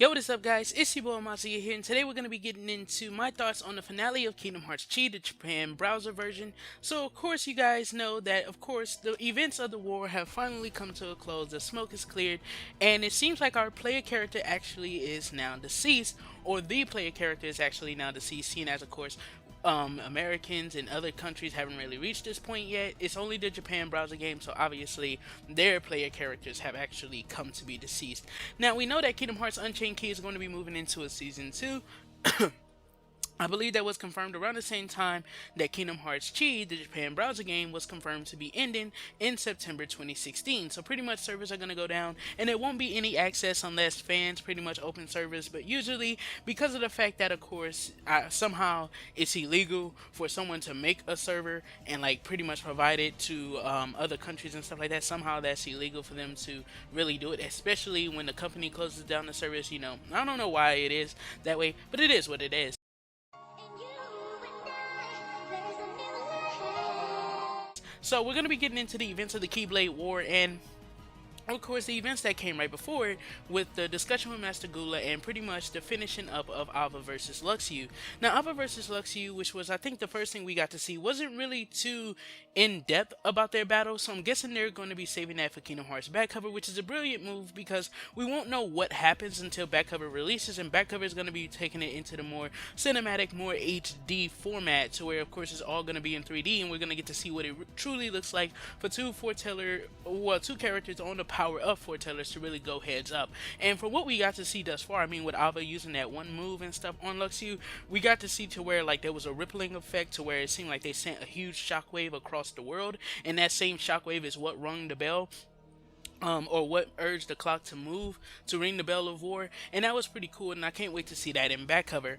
Yo, what is up, guys? It's your boy Mastergula here, and today we're going to be getting into my thoughts on the finale of Kingdom Hearts Chi, the Japan browser version. So, of course, you guys know that, of course, the events of the war have finally come to a close. The smoke is cleared, and it seems like our player character actually is now deceased, or the player character is actually now deceased, seeing as, of course, Americans and other countries haven't really reached this point yet. It's only the Japan browser game, so obviously their player characters have actually come to be deceased. Now we know that Kingdom Hearts Unchained Key is going to be moving into a season 2. I believe that was confirmed around the same time that Kingdom Hearts Chi, the Japan browser game, was confirmed to be ending in September 2016. So pretty much servers are going to go down, and there won't be any access unless fans pretty much open servers. But usually, because of the fact that, of course, somehow it's illegal for someone to make a server and like pretty much provide it to other countries and stuff like that, somehow that's illegal for them to really do it, especially when the company closes down the service. I don't know why it is that way, but it is what it is. So we're going to be getting into the events of the Keyblade War, and of course the events that came right before it, with the discussion with Mastergula and pretty much the finishing up of Ava versus Luxu. Now Ava versus Luxu, which was I think the first thing we got to see, wasn't really too in depth about their battle, so I'm guessing they're going to be saving that for Kingdom Hearts back cover, which is a brilliant move because we won't know what happens until back cover releases, and back cover is going to be taking it into the more cinematic, more HD format, to where of course it's all going to be in 3D, and we're going to get to see what it truly looks like for two characters on the power up foretellers to really go heads up. And for what we got to see thus far, I mean, with Ava using that one move and stuff on Luxu, we got to see to where like there was a rippling effect to where it seemed like they sent a huge shockwave across the world, and that same shockwave is what rung the bell, or what urged the clock to move to ring the bell of war, and that was pretty cool, and I can't wait to see that in back cover.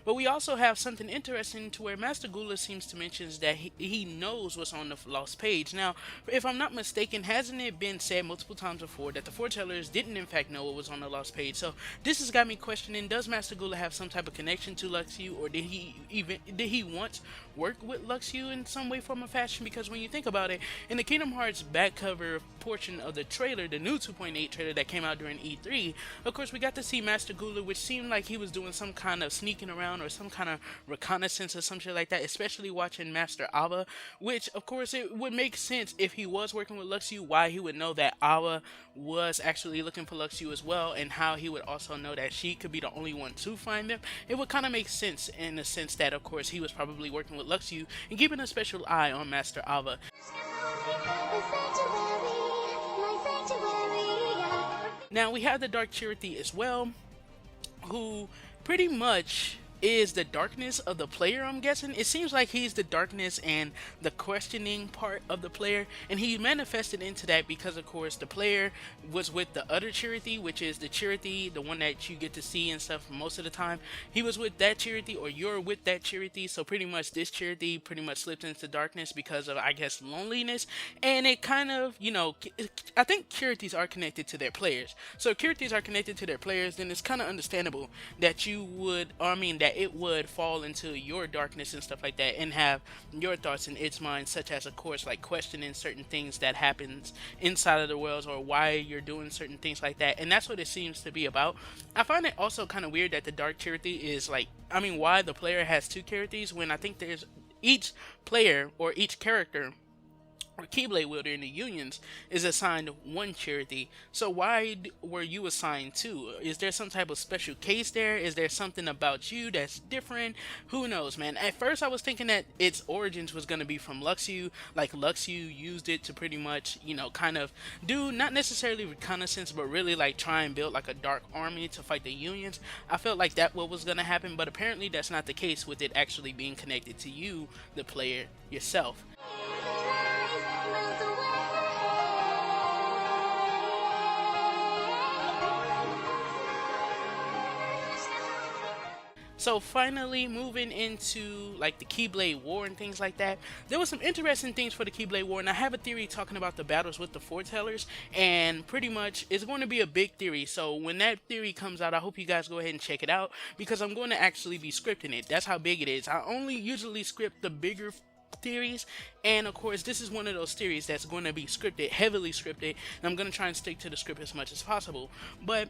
But we also have something interesting to where Mastergula seems to mention that he knows what's on the lost page. Now, if I'm not mistaken, hasn't it been said multiple times before that the foretellers didn't in fact know what was on the lost page? So this has got me questioning, does Mastergula have some type of connection to Luxu, or did he once work with Luxu in some way, form, or fashion? Because when you think about it, in the Kingdom Hearts back cover portion of the trailer, the new 2.8 trailer that came out during E3, of course we got to see Mastergula, which seemed like he was doing some kind of sneaking around or some kind of reconnaissance or some shit like that, especially watching Master Ava, which of course it would make sense if he was working with Luxu, why he would know that Ava was actually looking for Luxu as well, and how he would also know that she could be the only one to find them. It would kind of make sense in the sense that of course he was probably working with Luxu and keeping a special eye on Master Ava. Now we have the Dark Charity as well, who pretty much is the darkness of the player, I'm guessing. It seems like he's the darkness and the questioning part of the player, and he manifested into that because of course the player was with the other charity, which is the charity, the one that you get to see and stuff most of the time. He was with that charity, or you're with that charity, so pretty much this charity pretty much slipped into darkness because of, I guess, loneliness. And it kind of, I think charities are connected to their players, so if charities are connected to their players, then it's kind of understandable that you would, or I mean that it would fall into your darkness and stuff like that and have your thoughts in its mind, such as of course like questioning certain things that happens inside of the worlds, or why you're doing certain things like that. And that's what it seems to be about. I find it also kind of weird that the dark charity is like, I mean, why the player has two charities when I think there's each player or each character or Keyblade wielder in the unions is assigned one charity. So why were you assigned two? Is there some type of special case there? Is there something about you that's different? Who knows, man? At first I was thinking that its origins was going to be from Luxu, like Luxu used it to pretty much, kind of do not necessarily reconnaissance, but really like try and build like a dark army to fight the unions. I felt like that what was going to happen, but apparently that's not the case, with it actually being connected to you, the player yourself. So finally, moving into like the Keyblade War and things like that, there was some interesting things for the Keyblade War, and I have a theory talking about the battles with the foretellers, and pretty much it's going to be a big theory. So when that theory comes out, I hope you guys go ahead and check it out, because I'm going to actually be scripting it. That's how big it is. I only usually script the bigger theories, and of course this is one of those theories that's going to be scripted, heavily scripted, and I'm going to try and stick to the script as much as possible. But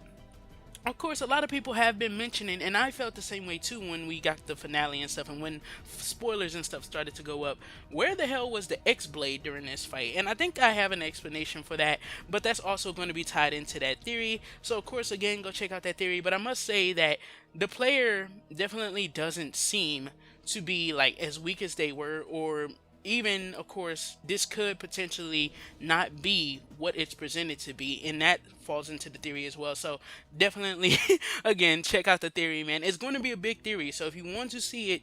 of course, a lot of people have been mentioning, and I felt the same way too when we got the finale and stuff, and when spoilers and stuff started to go up. Where the hell was the X-Blade during this fight? And I think I have an explanation for that, but that's also going to be tied into that theory. So, of course, again, go check out that theory. But I must say that the player definitely doesn't seem to be like as weak as they were, or even, of course, this could potentially not be what it's presented to be, and that falls into the theory as well. So definitely, again, check out the theory, man. It's going to be a big theory, so if you want to see it,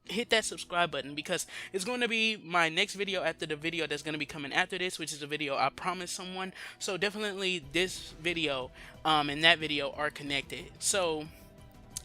hit that subscribe button, because it's going to be my next video after the video that's going to be coming after this, which is a video I promised someone. So definitely this video and that video are connected. So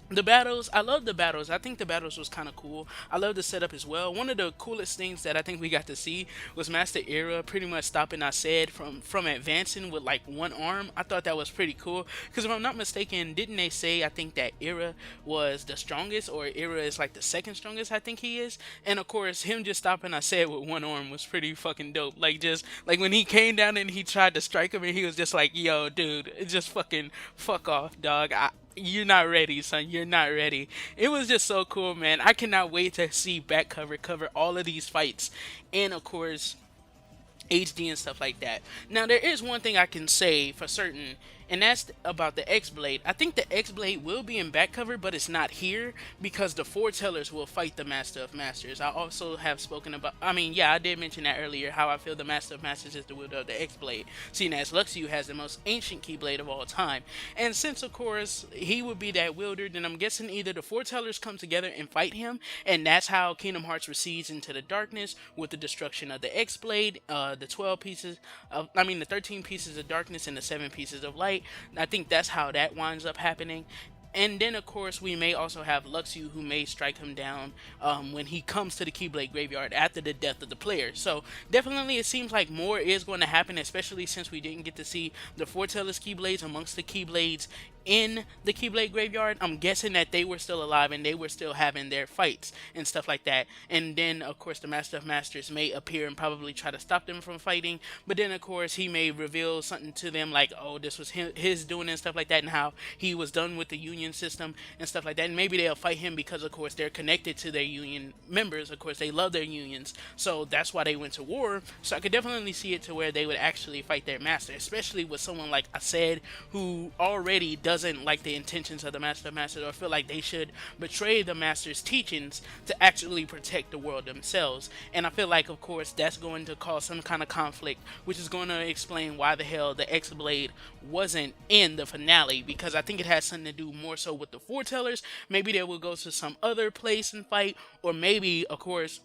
the battles, I love the battles. I think the battles was kind of cool. I love the setup as well. One of the coolest things that I think we got to see was Master Era pretty much stopping Said from advancing with like one arm. I thought that was pretty cool, because if I'm not mistaken, didn't they say, I think that Era was the strongest, or Era is like the second strongest, I think he is. And of course, him just stopping Said with one arm was pretty fucking dope. Like, just like when he came down and he tried to strike him, and he was just like, yo dude, just fucking fuck off, dog. You're not ready, son. You're not ready. It was just so cool, man. I cannot wait to see back cover all of these fights, and of course HD and stuff like that. Now, there is one thing I can say for certain, and that's about the X-Blade. I think the X-Blade will be in back cover, but it's not here, because the foretellers will fight the Master of Masters. I also have spoken about, I mean, yeah, I did mention that earlier, how I feel the Master of Masters is the wielder of the X-Blade, seeing as Luxu has the most ancient Keyblade of all time. And since, of course, he would be that wielder, then I'm guessing either the foretellers come together and fight him, and that's how Kingdom Hearts recedes into the darkness with the destruction of the X-Blade, the 12 pieces of, I mean, the 13 pieces of darkness and the 7 pieces of light. I think that's how that winds up happening. And then, of course, we may also have Luxu, who may strike him down when he comes to the Keyblade Graveyard after the death of the player. So definitely it seems like more is going to happen, especially since we didn't get to see the Foreteller's Keyblades amongst the Keyblades in the Keyblade Graveyard. I'm guessing that they were still alive and they were still having their fights and stuff like that. And then, of course, the Master of Masters may appear and probably try to stop them from fighting. But then, of course, he may reveal something to them like, oh, this was his doing and stuff like that, and how he was done with the Union system and stuff like that. And maybe they'll fight him because, of course, they're connected to their Union members. Of course, they love their unions. So that's why they went to war. So I could definitely see it to where they would actually fight their master, especially with someone like Said, who already doesn't like the intentions of the Master of Masters, or feel like they should betray the Master's teachings to actually protect the world themselves. And I feel like, of course, that's going to cause some kind of conflict, which is going to explain why the hell the X-Blade wasn't in the finale, because I think it has something to do more so with the foretellers. Maybe they will go to some other place and fight, or maybe, of course,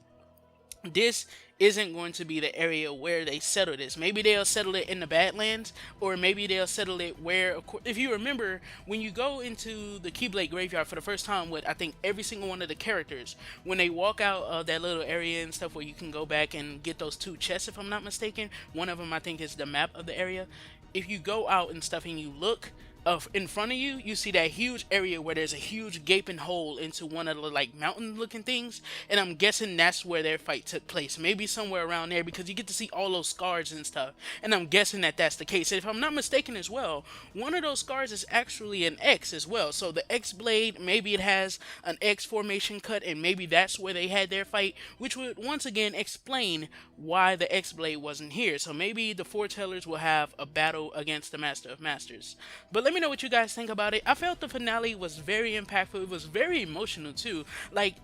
this isn't going to be the area where they settle this. Maybe they'll settle it in the Badlands, or maybe they'll settle it where, if you remember, when you go into the Keyblade Graveyard for the first time with, I think, every single one of the characters, when they walk out of that little area and stuff where you can go back and get those 2 chests, if I'm not mistaken, one of them I think is the map of the area. If you go out and stuff and you look, in front of you, you see that huge area where there's a huge gaping hole into one of the like mountain looking things, and I'm guessing that's where their fight took place, maybe somewhere around there, because you get to see all those scars and stuff, and I'm guessing that that's the case. And if I'm not mistaken as well, one of those scars is actually an X as well, so the X blade, maybe it has an X formation cut, and maybe that's where they had their fight, which would once again explain why the X blade wasn't here. So maybe the foretellers will have a battle against the Master of Masters. But let me know what you guys think about it. I felt the finale was very impactful. It was very emotional too. Like,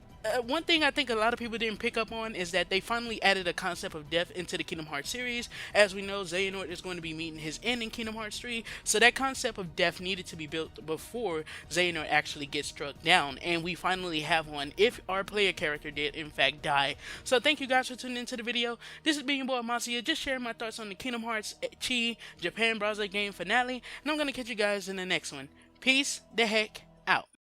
one thing I think a lot of people didn't pick up on is that they finally added a concept of death into the Kingdom Hearts series. As we know, Xehanort is going to be meeting his end in Kingdom Hearts 3, so that concept of death needed to be built before Xehanort actually gets struck down, and we finally have one if our player character did in fact die. So thank you guys for tuning into the video. This has been your boy Masia, just sharing my thoughts on the Kingdom Hearts Chi Japan browser game finale, and I'm going to catch you guys in the next one. Peace the heck out.